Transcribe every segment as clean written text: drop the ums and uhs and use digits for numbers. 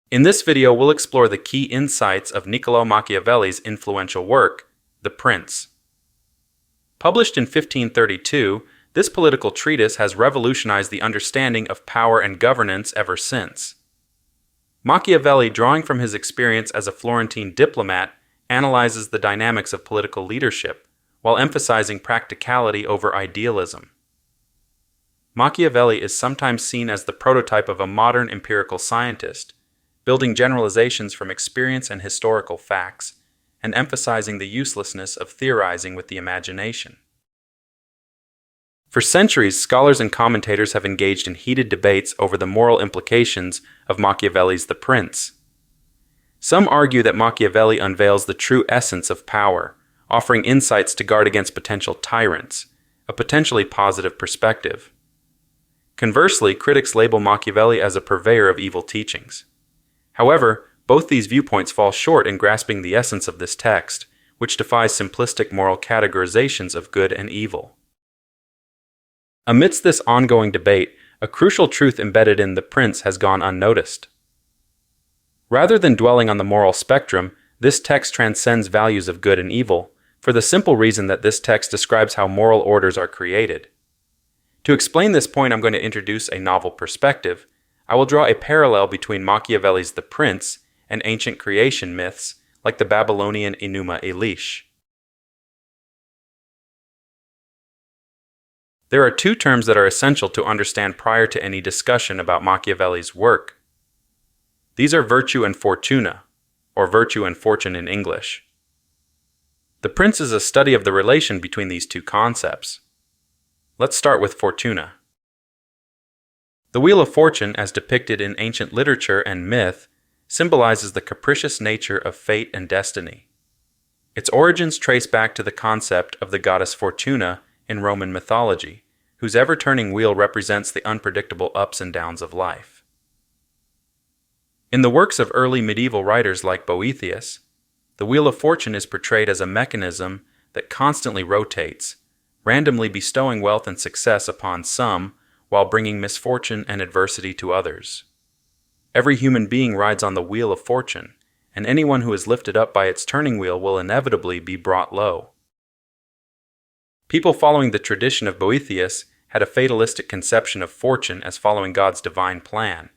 In this video, we'll explore the key insights of Niccolò Machiavelli's influential work, The Prince. Published in 1532, this political treatise has revolutionized the understanding of power and governance ever since. Machiavelli, drawing from his experience as a Florentine diplomat, analyzes the dynamics of political leadership, while emphasizing practicality over idealism. Machiavelli is sometimes seen as the prototype of a modern empirical scientist, building generalizations from experience and historical facts, and emphasizing the uselessness of theorizing with the imagination. For centuries, scholars and commentators have engaged in heated debates over the moral implications of Machiavelli's The Prince. Some argue that Machiavelli unveils the true essence of power, offering insights to guard against potential tyrants, a potentially positive perspective. Conversely, critics label Machiavelli as a purveyor of evil teachings. However, both these viewpoints fall short in grasping the essence of this text, which defies simplistic moral categorizations of good and evil. Amidst this ongoing debate, a crucial truth embedded in The Prince has gone unnoticed. Rather than dwelling on the moral spectrum, this text transcends values of good and evil, for the simple reason that this text describes how moral orders are created. To explain this point, I'm going to introduce a novel perspective. I will draw a parallel between Machiavelli's The Prince and ancient creation myths like the Babylonian Enuma Elish. There are two terms that are essential to understand prior to any discussion about Machiavelli's work. These are virtue and fortuna, or virtue and fortune in English. The Prince is a study of the relation between these two concepts. Let's start with fortuna. The Wheel of Fortune, as depicted in ancient literature and myth, symbolizes the capricious nature of fate and destiny. Its origins trace back to the concept of the goddess Fortuna in Roman mythology, whose ever-turning wheel represents the unpredictable ups and downs of life. In the works of early medieval writers like Boethius, the Wheel of Fortune is portrayed as a mechanism that constantly rotates, randomly bestowing wealth and success upon some, while bringing misfortune and adversity to others. Every human being rides on the Wheel of Fortune, and anyone who is lifted up by its turning wheel will inevitably be brought low. People following the tradition of Boethius had a fatalistic conception of fortune as following God's divine plan,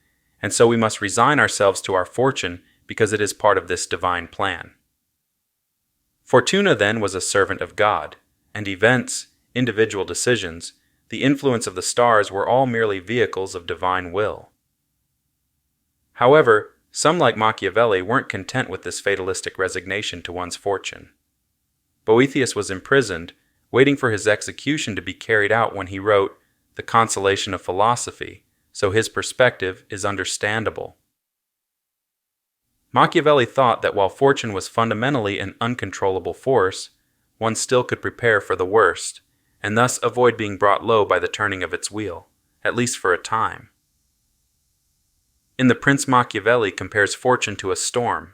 and so we must resign ourselves to our fortune because it is part of this divine plan. Fortuna then was a servant of God, and events, individual decisions, the influence of the stars were all merely vehicles of divine will. However, some like Machiavelli weren't content with this fatalistic resignation to one's fortune. Boethius was imprisoned, waiting for his execution to be carried out when he wrote The Consolation of Philosophy, so his perspective is understandable. Machiavelli thought that while fortune was fundamentally an uncontrollable force, one still could prepare for the worst, and thus avoid being brought low by the turning of its wheel, at least for a time. In The Prince, Machiavelli compares fortune to a storm.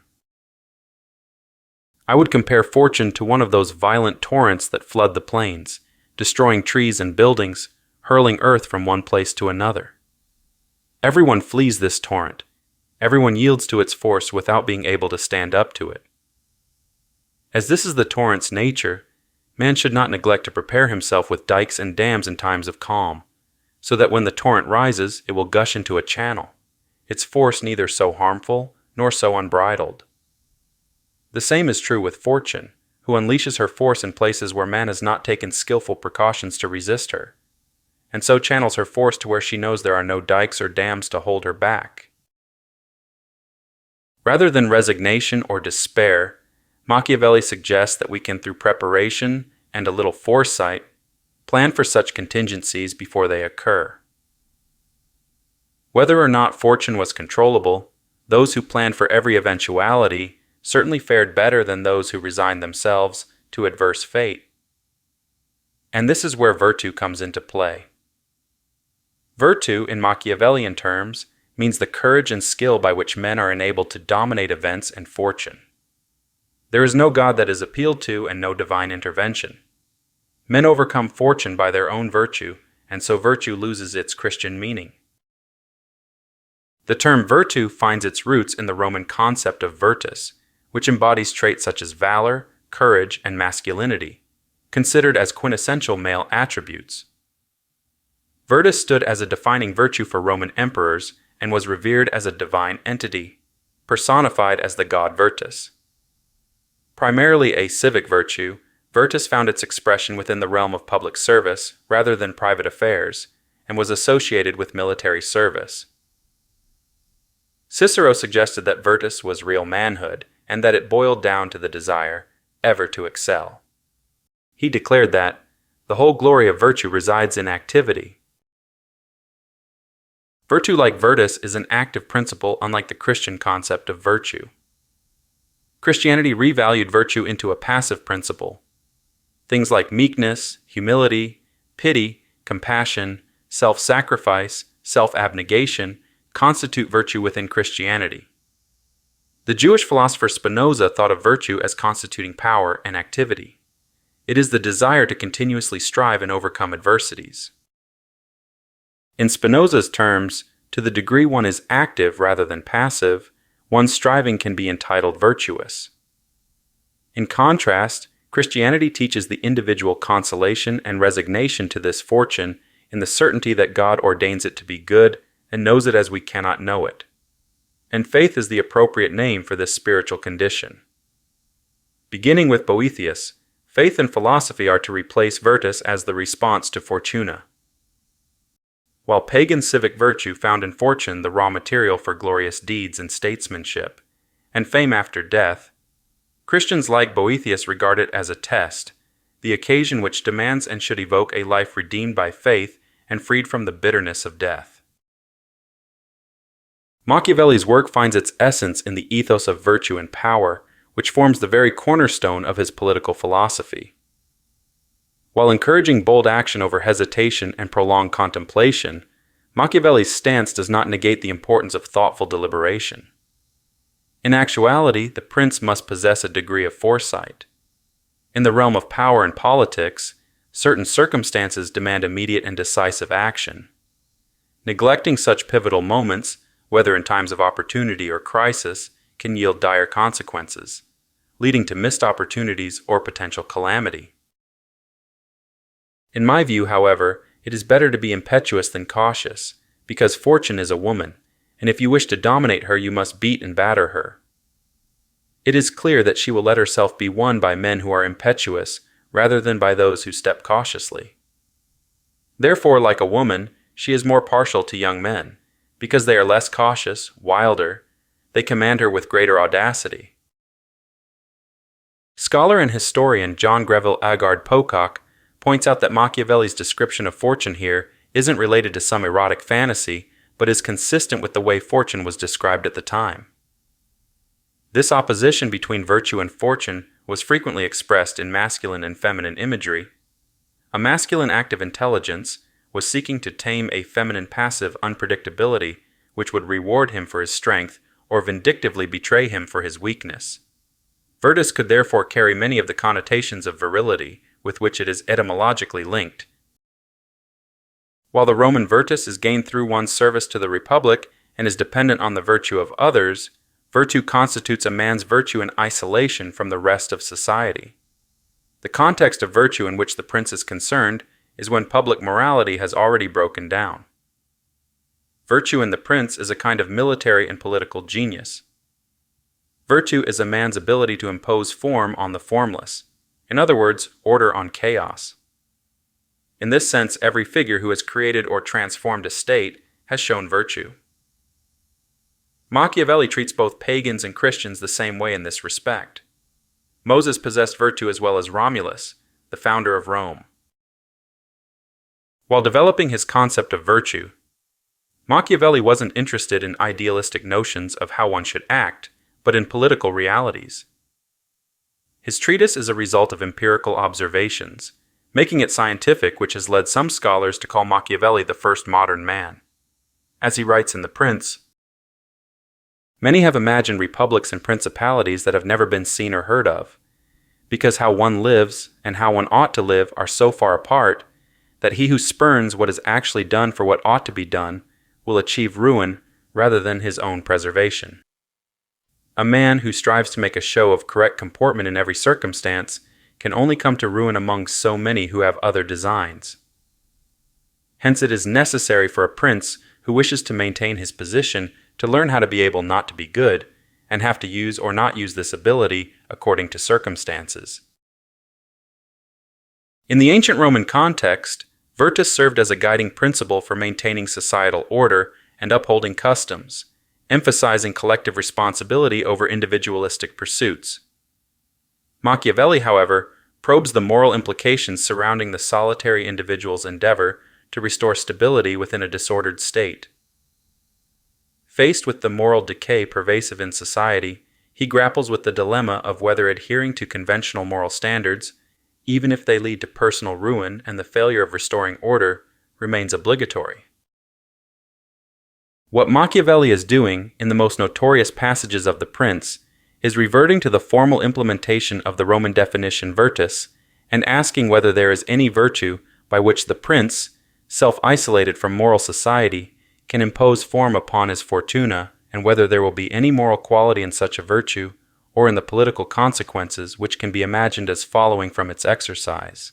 I would compare fortune to one of those violent torrents that flood the plains, destroying trees and buildings, hurling earth from one place to another. Everyone flees this torrent. Everyone yields to its force without being able to stand up to it. As this is the torrent's nature, man should not neglect to prepare himself with dikes and dams in times of calm, so that when the torrent rises, it will gush into a channel, its force neither so harmful nor so unbridled. The same is true with fortune, who unleashes her force in places where man has not taken skillful precautions to resist her, and so channels her force to where she knows there are no dikes or dams to hold her back. Rather than resignation or despair, Machiavelli suggests that we can, through preparation and a little foresight, plan for such contingencies before they occur. Whether or not fortune was controllable, those who planned for every eventuality certainly fared better than those who resigned themselves to adverse fate. And this is where virtue comes into play. Virtue, in Machiavellian terms, means the courage and skill by which men are enabled to dominate events and fortune. There is no God that is appealed to and no divine intervention. Men overcome fortune by their own virtue, and so virtue loses its Christian meaning. The term virtue finds its roots in the Roman concept of virtus, which embodies traits such as valor, courage, and masculinity, considered as quintessential male attributes. Virtus stood as a defining virtue for Roman emperors and was revered as a divine entity, personified as the god Virtus. Primarily a civic virtue, virtus found its expression within the realm of public service rather than private affairs, and was associated with military service. Cicero suggested that virtus was real manhood, and that it boiled down to the desire ever to excel. He declared that the whole glory of virtue resides in activity. Virtue, like virtus, is an active principle, unlike the Christian concept of virtue. Christianity revalued virtue into a passive principle. Things like meekness, humility, pity, compassion, self-sacrifice, self-abnegation constitute virtue within Christianity. The Jewish philosopher Spinoza thought of virtue as constituting power and activity. It is the desire to continuously strive and overcome adversities. In Spinoza's terms, to the degree one is active rather than passive, one's striving can be entitled virtuous. In contrast, Christianity teaches the individual consolation and resignation to this fortune in the certainty that God ordains it to be good and knows it as we cannot know it. And faith is the appropriate name for this spiritual condition. Beginning with Boethius, faith and philosophy are to replace virtus as the response to fortuna. While pagan civic virtue found in fortune the raw material for glorious deeds and statesmanship, and fame after death, Christians like Boethius regard it as a test, the occasion which demands and should evoke a life redeemed by faith and freed from the bitterness of death. Machiavelli's work finds its essence in the ethos of virtue and power, which forms the very cornerstone of his political philosophy. While encouraging bold action over hesitation and prolonged contemplation, Machiavelli's stance does not negate the importance of thoughtful deliberation. In actuality, the prince must possess a degree of foresight. In the realm of power and politics, certain circumstances demand immediate and decisive action. Neglecting such pivotal moments, whether in times of opportunity or crisis, can yield dire consequences, leading to missed opportunities or potential calamity. In my view, however, it is better to be impetuous than cautious, because fortune is a woman, and if you wish to dominate her, you must beat and batter her. It is clear that she will let herself be won by men who are impetuous rather than by those who step cautiously. Therefore, like a woman, she is more partial to young men. Because they are less cautious, wilder, they command her with greater audacity. Scholar and historian John Greville Agard Pocock points out that Machiavelli's description of fortune here isn't related to some erotic fantasy, but is consistent with the way fortune was described at the time. This opposition between virtue and fortune was frequently expressed in masculine and feminine imagery. A masculine active intelligence was seeking to tame a feminine passive unpredictability which would reward him for his strength or vindictively betray him for his weakness. Virtus could therefore carry many of the connotations of virility with which it is etymologically linked. While the Roman virtus is gained through one's service to the Republic and is dependent on the virtue of others, virtue constitutes a man's virtue in isolation from the rest of society. The context of virtue in which the prince is concerned is when public morality has already broken down. Virtue in the prince is a kind of military and political genius. Virtue is a man's ability to impose form on the formless, in other words, order on chaos. In this sense, every figure who has created or transformed a state has shown virtue. Machiavelli treats both pagans and Christians the same way in this respect. Moses possessed virtue as well as Romulus, the founder of Rome. While developing his concept of virtue, Machiavelli wasn't interested in idealistic notions of how one should act, but in political realities. His treatise is a result of empirical observations, making it scientific, which has led some scholars to call Machiavelli the first modern man. As he writes in The Prince, "Many have imagined republics and principalities that have never been seen or heard of, because how one lives and how one ought to live are so far apart that he who spurns what is actually done for what ought to be done will achieve ruin rather than his own preservation. A man who strives to make a show of correct comportment in every circumstance can only come to ruin among so many who have other designs. Hence it is necessary for a prince who wishes to maintain his position to learn how to be able not to be good, and have to use or not use this ability according to circumstances. In the ancient Roman context, virtus served as a guiding principle for maintaining societal order and upholding customs, emphasizing collective responsibility over individualistic pursuits. Machiavelli, however, probes the moral implications surrounding the solitary individual's endeavor to restore stability within a disordered state. Faced with the moral decay pervasive in society, he grapples with the dilemma of whether adhering to conventional moral standards, even if they lead to personal ruin and the failure of restoring order, remains obligatory. What Machiavelli is doing in the most notorious passages of The Prince is reverting to the formal implementation of the Roman definition virtus and asking whether there is any virtue by which the prince, self-isolated from moral society, can impose form upon his fortuna, and whether there will be any moral quality in such a virtue, or in the political consequences which can be imagined as following from its exercise.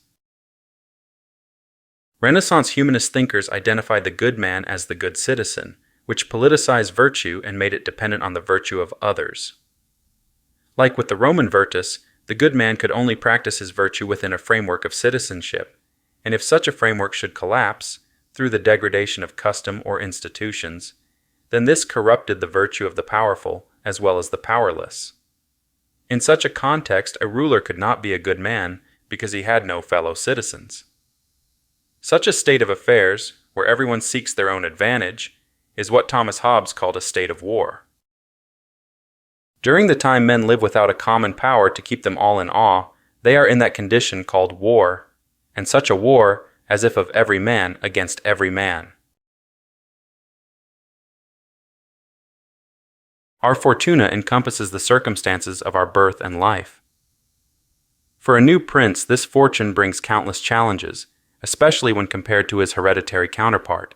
Renaissance humanist thinkers identified the good man as the good citizen, which politicized virtue and made it dependent on the virtue of others. Like with the Roman virtus, the good man could only practice his virtue within a framework of citizenship, and if such a framework should collapse, through the degradation of custom or institutions, then this corrupted the virtue of the powerful as well as the powerless. In such a context, a ruler could not be a good man because he had no fellow citizens. Such a state of affairs, where everyone seeks their own advantage, is what Thomas Hobbes called a state of war. During the time men live without a common power to keep them all in awe, they are in that condition called war, and such a war as if of every man against every man. Our fortuna encompasses the circumstances of our birth and life. For a new prince, this fortune brings countless challenges, especially when compared to his hereditary counterpart.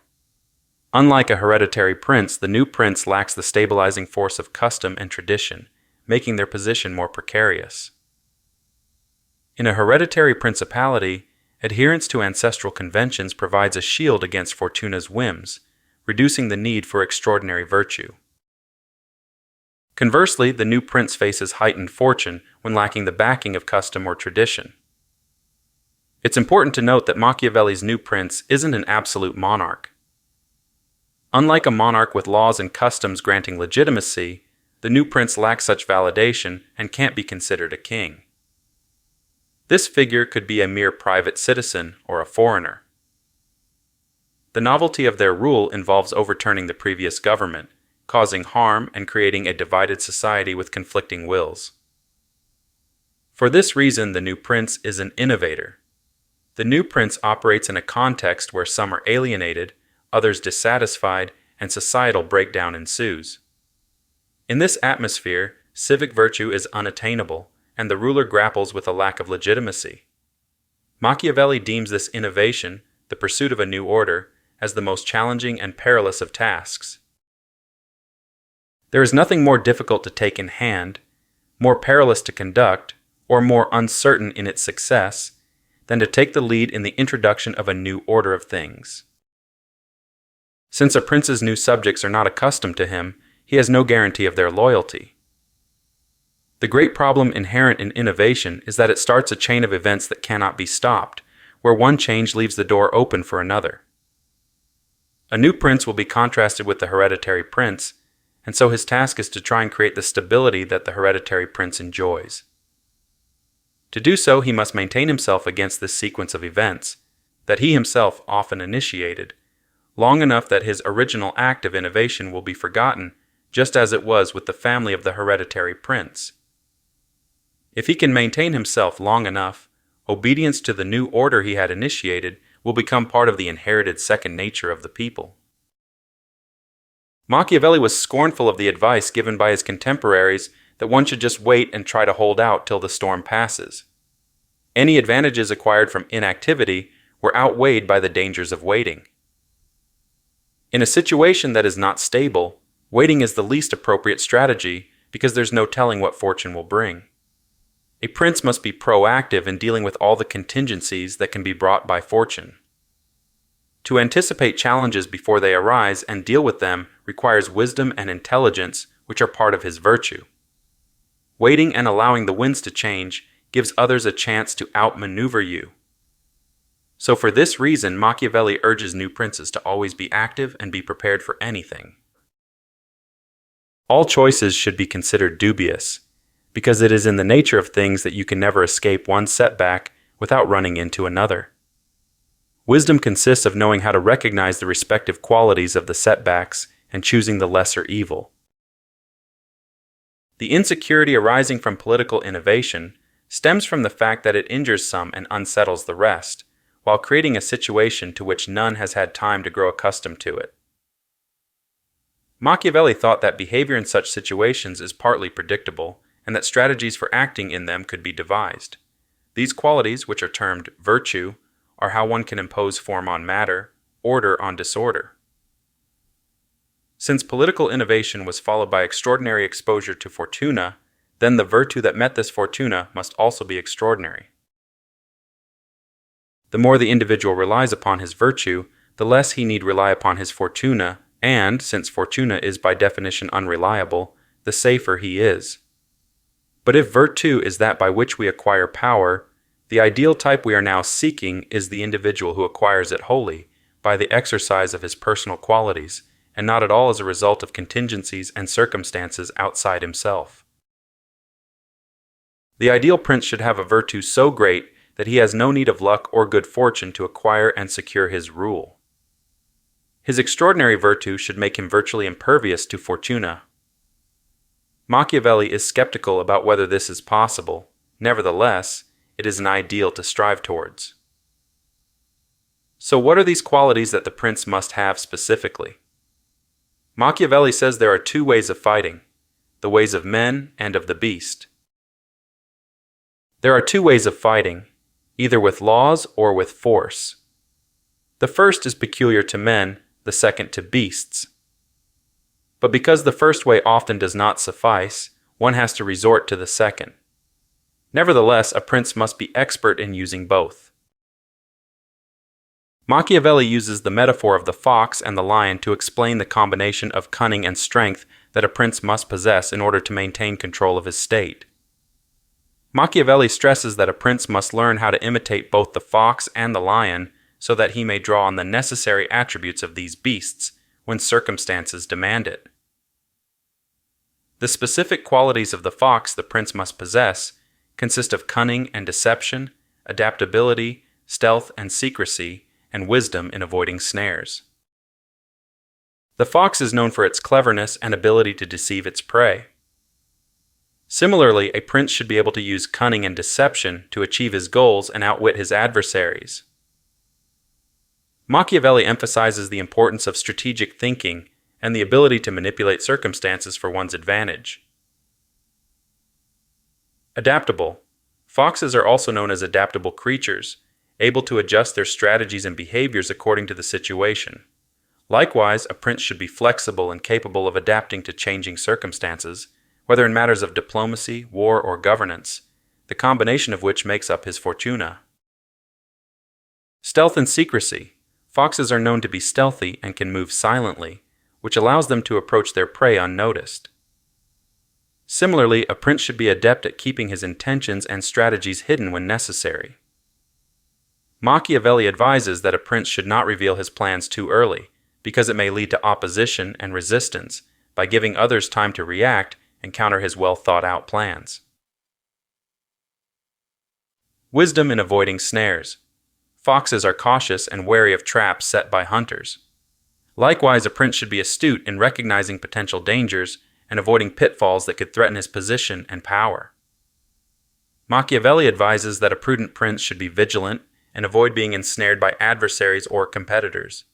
Unlike a hereditary prince, the new prince lacks the stabilizing force of custom and tradition, making their position more precarious. In a hereditary principality, adherence to ancestral conventions provides a shield against fortuna's whims, reducing the need for extraordinary virtue. Conversely, the new prince faces heightened fortune when lacking the backing of custom or tradition. It's important to note that Machiavelli's new prince isn't an absolute monarch. Unlike a monarch with laws and customs granting legitimacy, the new prince lacks such validation and can't be considered a king. This figure could be a mere private citizen or a foreigner. The novelty of their rule involves overturning the previous government, causing harm and creating a divided society with conflicting wills. For this reason, the new prince is an innovator. The new prince operates in a context where some are alienated, others dissatisfied, and societal breakdown ensues. In this atmosphere, civic virtue is unattainable, and the ruler grapples with a lack of legitimacy. Machiavelli deems this innovation, the pursuit of a new order, as the most challenging and perilous of tasks. There is nothing more difficult to take in hand, more perilous to conduct, or more uncertain in its success, than to take the lead in the introduction of a new order of things. Since a prince's new subjects are not accustomed to him, he has no guarantee of their loyalty. The great problem inherent in innovation is that it starts a chain of events that cannot be stopped, where one change leaves the door open for another. A new prince will be contrasted with the hereditary prince, and so his task is to try and create the stability that the hereditary prince enjoys. To do so, he must maintain himself against this sequence of events, that he himself often initiated, long enough that his original act of innovation will be forgotten, just as it was with the family of the hereditary prince. If he can maintain himself long enough, obedience to the new order he had initiated will become part of the inherited second nature of the people. Machiavelli was scornful of the advice given by his contemporaries that one should just wait and try to hold out till the storm passes. Any advantages acquired from inactivity were outweighed by the dangers of waiting. In a situation that is not stable, Waiting is the least appropriate strategy because there's no telling what fortune will bring. A prince must be proactive in dealing with all the contingencies that can be brought by fortune. To anticipate challenges before they arise and deal with them requires wisdom and intelligence, which are part of his virtue. Waiting and allowing the winds to change gives others a chance to outmaneuver you. So for this reason, Machiavelli urges new princes to always be active and be prepared for anything. All choices should be considered dubious, because it is in the nature of things that you can never escape one setback without running into another. Wisdom consists of knowing how to recognize the respective qualities of the setbacks and choosing the lesser evil. The insecurity arising from political innovation stems from the fact that it injures some and unsettles the rest, while creating a situation to which none has had time to grow accustomed to it. Machiavelli thought that behavior in such situations is partly predictable, and that strategies for acting in them could be devised. These qualities, which are termed virtue, are how one can impose form on matter, order on disorder. Since political innovation was followed by extraordinary exposure to fortuna, then the virtue that met this fortuna must also be extraordinary. The more the individual relies upon his virtue, the less he need rely upon his fortuna, and, since fortuna is by definition unreliable, the safer he is. But if virtue is that by which we acquire power, the ideal type we are now seeking is the individual who acquires it wholly, by the exercise of his personal qualities, and not at all as a result of contingencies and circumstances outside himself. The ideal prince should have a virtue so great that he has no need of luck or good fortune to acquire and secure his rule. His extraordinary virtue should make him virtually impervious to fortuna. Machiavelli is skeptical about whether this is possible. Nevertheless, it is an ideal to strive towards. So what are these qualities that the prince must have specifically? Machiavelli says there are two ways of fighting, the ways of men and of the beast. There are two ways of fighting, either with laws or with force. The first is peculiar to men, the second to beasts. But because the first way often does not suffice, one has to resort to the second. Nevertheless, a prince must be expert in using both. Machiavelli uses the metaphor of the fox and the lion to explain the combination of cunning and strength that a prince must possess in order to maintain control of his state. Machiavelli stresses that a prince must learn how to imitate both the fox and the lion so that he may draw on the necessary attributes of these beasts when circumstances demand it. The specific qualities of the fox the prince must possess consist of cunning and deception, adaptability, stealth and secrecy, and wisdom in avoiding snares. The fox is known for its cleverness and ability to deceive its prey. Similarly, a prince should be able to use cunning and deception to achieve his goals and outwit his adversaries. Machiavelli emphasizes the importance of strategic thinking and the ability to manipulate circumstances for one's advantage. Adaptable. Foxes are also known as adaptable creatures, able to adjust their strategies and behaviors according to the situation. Likewise, a prince should be flexible and capable of adapting to changing circumstances, whether in matters of diplomacy, war, or governance, the combination of which makes up his fortuna. Stealth and secrecy. Foxes are known to be stealthy and can move silently, which allows them to approach their prey unnoticed. Similarly, a prince should be adept at keeping his intentions and strategies hidden when necessary. Machiavelli advises that a prince should not reveal his plans too early, because it may lead to opposition and resistance by giving others time to react and counter his well-thought-out plans. Wisdom in avoiding snares. Foxes are cautious and wary of traps set by hunters. Likewise, a prince should be astute in recognizing potential dangers and avoiding pitfalls that could threaten his position and power. Machiavelli advises that a prudent prince should be vigilant and avoid being ensnared by adversaries or competitors.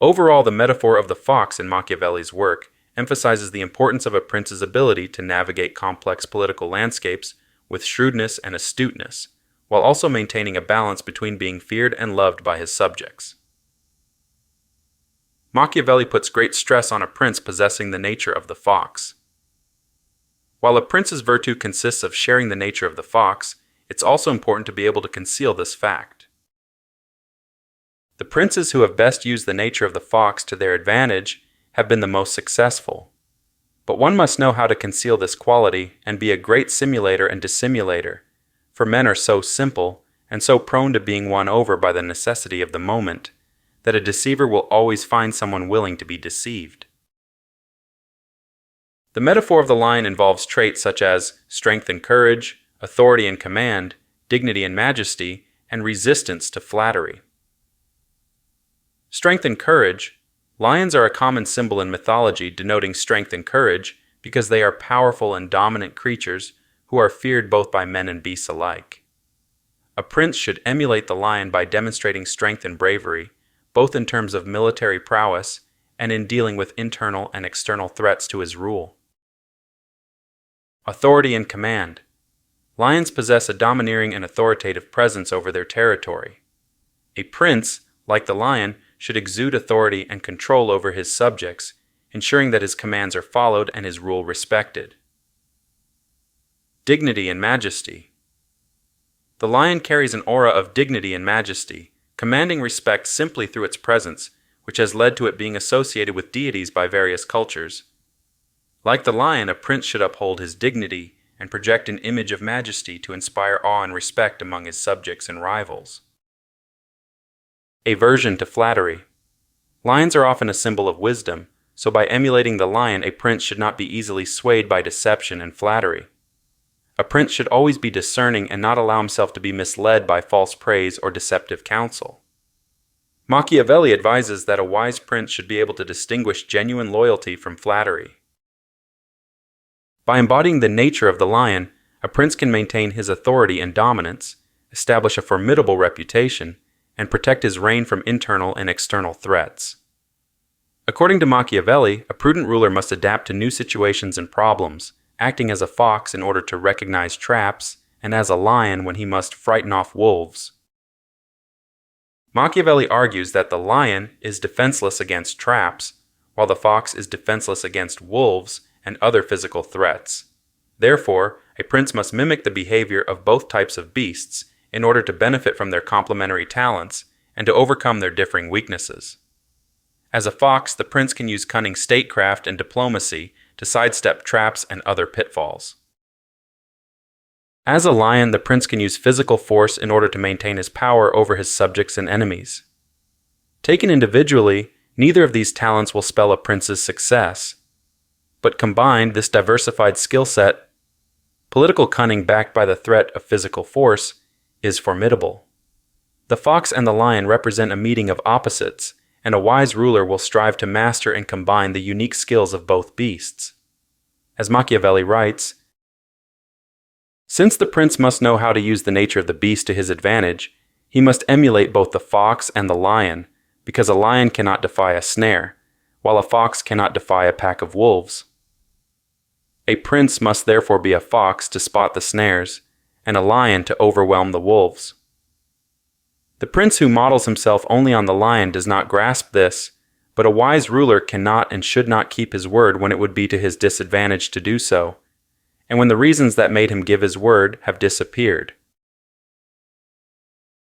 Overall, the metaphor of the fox in Machiavelli's work emphasizes the importance of a prince's ability to navigate complex political landscapes with shrewdness and astuteness, while also maintaining a balance between being feared and loved by his subjects. Machiavelli puts great stress on a prince possessing the nature of the fox. While a prince's virtue consists of sharing the nature of the fox, it's also important to be able to conceal this fact. The princes who have best used the nature of the fox to their advantage have been the most successful. But one must know how to conceal this quality and be a great simulator and dissimulator, for men are so simple and so prone to being won over by the necessity of the moment that a deceiver will always find someone willing to be deceived. The metaphor of the lion involves traits such as strength and courage, authority and command, dignity and majesty, and resistance to flattery. Strength and courage. Lions are a common symbol in mythology denoting strength and courage because they are powerful and dominant creatures who are feared both by men and beasts alike. A prince should emulate the lion by demonstrating strength and bravery, both in terms of military prowess and in dealing with internal and external threats to his rule. Authority and command. Lions possess a domineering and authoritative presence over their territory. A prince, like the lion, should exude authority and control over his subjects, ensuring that his commands are followed and his rule respected. Dignity and majesty. The lion carries an aura of dignity and majesty, commanding respect simply through its presence, which has led to it being associated with deities by various cultures. Like the lion, a prince should uphold his dignity and project an image of majesty to inspire awe and respect among his subjects and rivals. Aversion to flattery. Lions are often a symbol of wisdom, so by emulating the lion, a prince should not be easily swayed by deception and flattery. A prince should always be discerning and not allow himself to be misled by false praise or deceptive counsel. Machiavelli advises that a wise prince should be able to distinguish genuine loyalty from flattery. By embodying the nature of the lion, a prince can maintain his authority and dominance, establish a formidable reputation, and protect his reign from internal and external threats. According to Machiavelli, a prudent ruler must adapt to new situations and problems, acting as a fox in order to recognize traps, and as a lion when he must frighten off wolves. Machiavelli argues that the lion is defenseless against traps, while the fox is defenseless against wolves and other physical threats. Therefore, a prince must mimic the behavior of both types of beasts in order to benefit from their complementary talents and to overcome their differing weaknesses. As a fox, the prince can use cunning statecraft and diplomacy to sidestep traps and other pitfalls. As a lion, the prince can use physical force in order to maintain his power over his subjects and enemies. Taken individually, neither of these talents will spell a prince's success. But combined, this diversified skill set, political cunning backed by the threat of physical force, is formidable. The fox and the lion represent a meeting of opposites, and a wise ruler will strive to master and combine the unique skills of both beasts. As Machiavelli writes, since the prince must know how to use the nature of the beast to his advantage, he must emulate both the fox and the lion, because a lion cannot defy a snare, while a fox cannot defy a pack of wolves. A prince must therefore be a fox to spot the snares, and a lion to overwhelm the wolves. The prince who models himself only on the lion does not grasp this, but a wise ruler cannot and should not keep his word when it would be to his disadvantage to do so, and when the reasons that made him give his word have disappeared.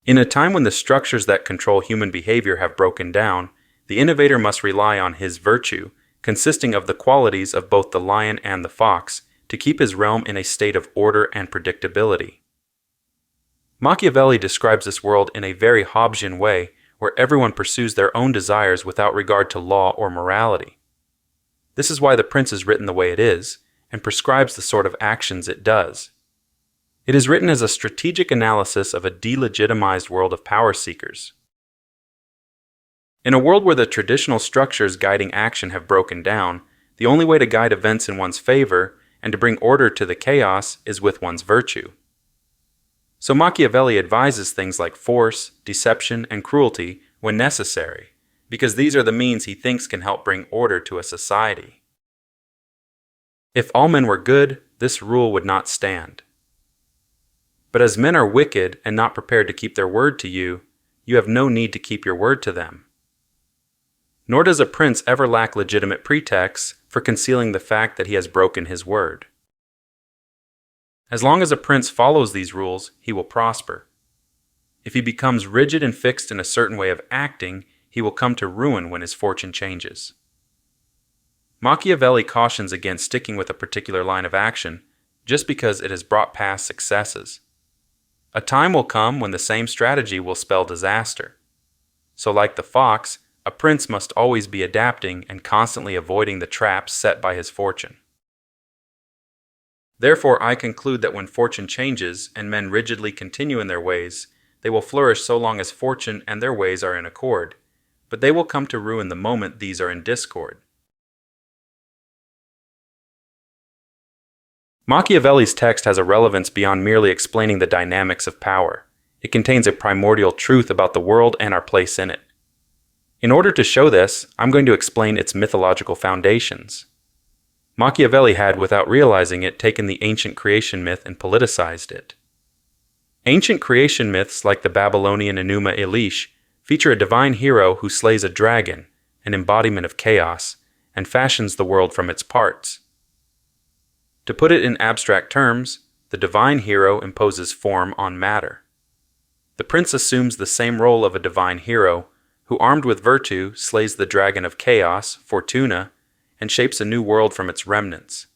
In a time when the structures that control human behavior have broken down, the innovator must rely on his virtue, consisting of the qualities of both the lion and the fox, to keep his realm in a state of order and predictability. Machiavelli describes this world in a very Hobbesian way, where everyone pursues their own desires without regard to law or morality. This is why the prince is written the way it is, and prescribes the sort of actions it does. It is written as a strategic analysis of a delegitimized world of power seekers. In a world where the traditional structures guiding action have broken down, the only way to guide events in one's favor and to bring order to the chaos is with one's virtue. So Machiavelli advises things like force, deception, and cruelty when necessary, because these are the means he thinks can help bring order to a society. If all men were good, this rule would not stand. But as men are wicked and not prepared to keep their word to you, you have no need to keep your word to them. Nor does a prince ever lack legitimate pretexts for concealing the fact that he has broken his word. As long as a prince follows these rules, he will prosper. If he becomes rigid and fixed in a certain way of acting, he will come to ruin when his fortune changes. Machiavelli cautions against sticking with a particular line of action just because it has brought past successes. A time will come when the same strategy will spell disaster. So like the fox, a prince must always be adapting and constantly avoiding the traps set by his fortune. Therefore, I conclude that when fortune changes and men rigidly continue in their ways, they will flourish so long as fortune and their ways are in accord, but they will come to ruin the moment these are in discord. Machiavelli's text has a relevance beyond merely explaining the dynamics of power. It contains a primordial truth about the world and our place in it. In order to show this, I'm going to explain its mythological foundations. Machiavelli had, without realizing it, taken the ancient creation myth and politicized it. Ancient creation myths, like the Babylonian Enuma Elish, feature a divine hero who slays a dragon, an embodiment of chaos, and fashions the world from its parts. To put it in abstract terms, the divine hero imposes form on matter. The prince assumes the same role of a divine hero, who, armed with virtue, slays the dragon of chaos, Fortuna, and shapes a new world from its remnants.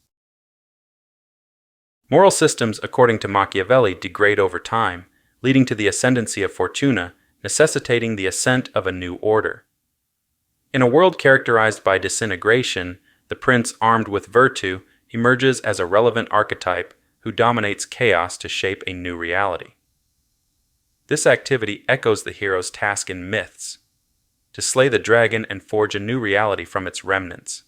Moral systems, according to Machiavelli, degrade over time, leading to the ascendancy of Fortuna, necessitating the ascent of a new order. In a world characterized by disintegration, the prince, armed with virtue, emerges as a relevant archetype who dominates chaos to shape a new reality. This activity echoes the hero's task in myths, to slay the dragon and forge a new reality from its remnants.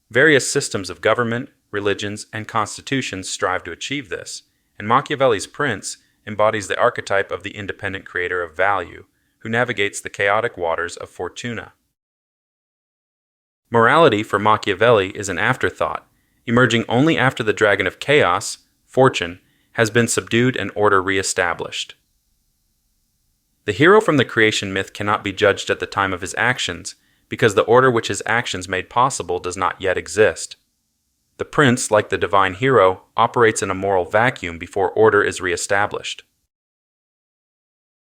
Various systems of government, religions, and constitutions strive to achieve this, and Machiavelli's prince embodies the archetype of the independent creator of value, who navigates the chaotic waters of Fortuna. Morality for Machiavelli is an afterthought, emerging only after the dragon of chaos, Fortune, has been subdued and order re-established. The hero from the creation myth cannot be judged at the time of his actions, because the order which his actions made possible does not yet exist. The prince, like the divine hero, operates in a moral vacuum before order is re-established.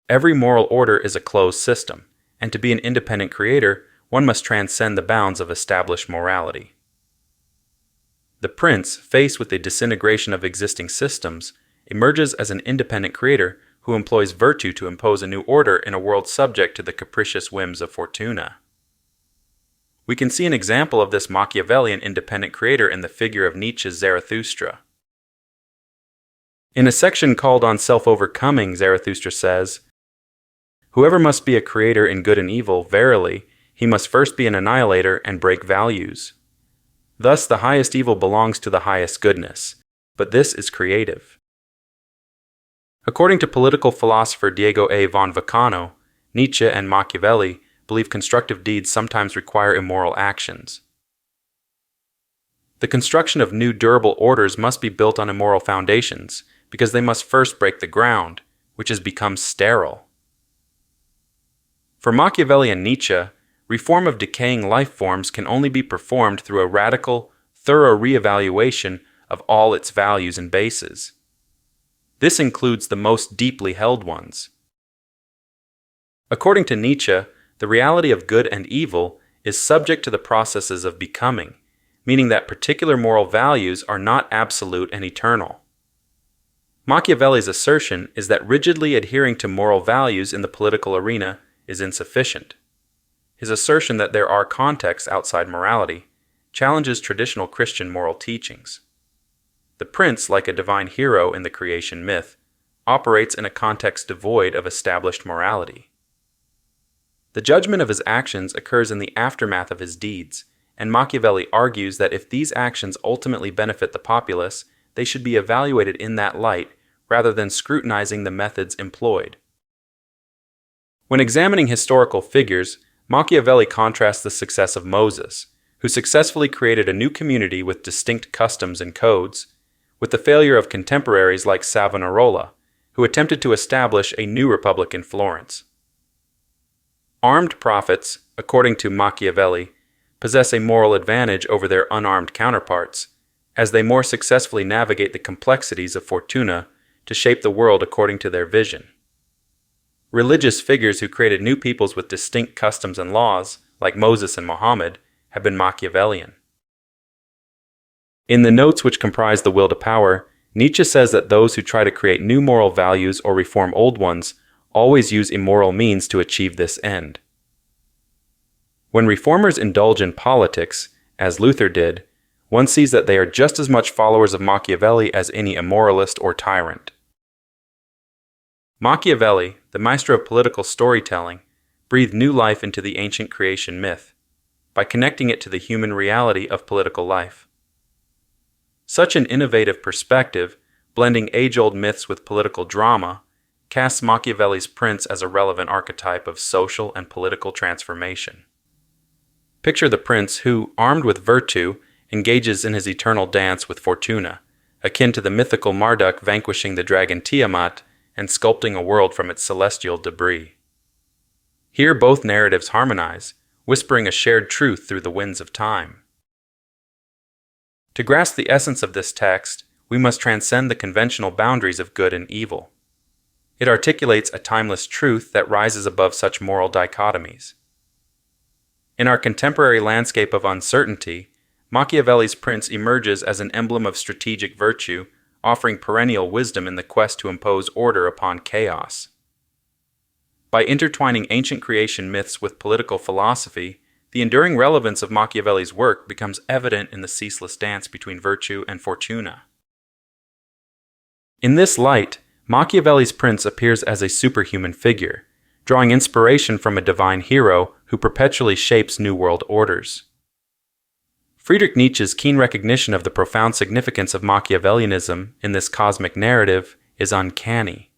Every moral order is a closed system, and to be an independent creator, one must transcend the bounds of established morality. The prince, faced with the disintegration of existing systems, emerges as an independent creator who employs virtue to impose a new order in a world subject to the capricious whims of Fortuna. We can see an example of this Machiavellian independent creator in the figure of Nietzsche's Zarathustra. In a section called On Self-Overcoming, Zarathustra says, "Whoever must be a creator in good and evil, verily, he must first be an annihilator and break values. Thus the highest evil belongs to the highest goodness, but this is creative." According to political philosopher Diego A. von Vacano, Nietzsche and Machiavelli believe constructive deeds sometimes require immoral actions. The construction of new durable orders must be built on immoral foundations, because they must first break the ground, which has become sterile. For Machiavelli and Nietzsche, reform of decaying life forms can only be performed through a radical, thorough reevaluation of all its values and bases. This includes the most deeply held ones. According to Nietzsche, the reality of good and evil is subject to the processes of becoming, meaning that particular moral values are not absolute and eternal. Machiavelli's assertion is that rigidly adhering to moral values in the political arena is insufficient. His assertion that there are contexts outside morality challenges traditional Christian moral teachings. The prince, like a divine hero in the creation myth, operates in a context devoid of established morality. The judgment of his actions occurs in the aftermath of his deeds, and Machiavelli argues that if these actions ultimately benefit the populace, they should be evaluated in that light rather than scrutinizing the methods employed. When examining historical figures, Machiavelli contrasts the success of Moses, who successfully created a new community with distinct customs and codes, with the failure of contemporaries like Savonarola, who attempted to establish a new republic in Florence. Armed prophets, according to Machiavelli, possess a moral advantage over their unarmed counterparts, as they more successfully navigate the complexities of Fortuna to shape the world according to their vision. Religious figures who created new peoples with distinct customs and laws, like Moses and Muhammad, have been Machiavellian. In the notes which comprise The Will to Power, Nietzsche says that those who try to create new moral values or reform old ones always use immoral means to achieve this end. When reformers indulge in politics, as Luther did, one sees that they are just as much followers of Machiavelli as any immoralist or tyrant. Machiavelli, the maestro of political storytelling, breathed new life into the ancient creation myth by connecting it to the human reality of political life. Such an innovative perspective, blending age-old myths with political drama, casts Machiavelli's prince as a relevant archetype of social and political transformation. Picture the prince who, armed with virtue, engages in his eternal dance with Fortuna, akin to the mythical Marduk vanquishing the dragon Tiamat and sculpting a world from its celestial debris. Here both narratives harmonize, whispering a shared truth through the winds of time. To grasp the essence of this text, we must transcend the conventional boundaries of good and evil. It articulates a timeless truth that rises above such moral dichotomies. In our contemporary landscape of uncertainty, Machiavelli's prince emerges as an emblem of strategic virtue, offering perennial wisdom in the quest to impose order upon chaos. By intertwining ancient creation myths with political philosophy, the enduring relevance of Machiavelli's work becomes evident in the ceaseless dance between virtue and Fortuna. In this light, Machiavelli's prince appears as a superhuman figure, drawing inspiration from a divine hero who perpetually shapes new world orders. Friedrich Nietzsche's keen recognition of the profound significance of Machiavellianism in this cosmic narrative is uncanny.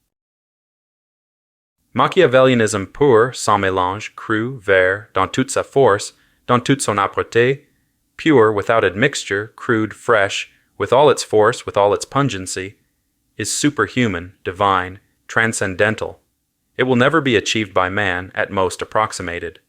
Machiavellianism pur, sans mélange, cru, vert, dans toute sa force, dans toute son âpreté, pure, without admixture, crude, fresh, with all its force, with all its pungency, is superhuman, divine, transcendental. It will never be achieved by man, at most approximated.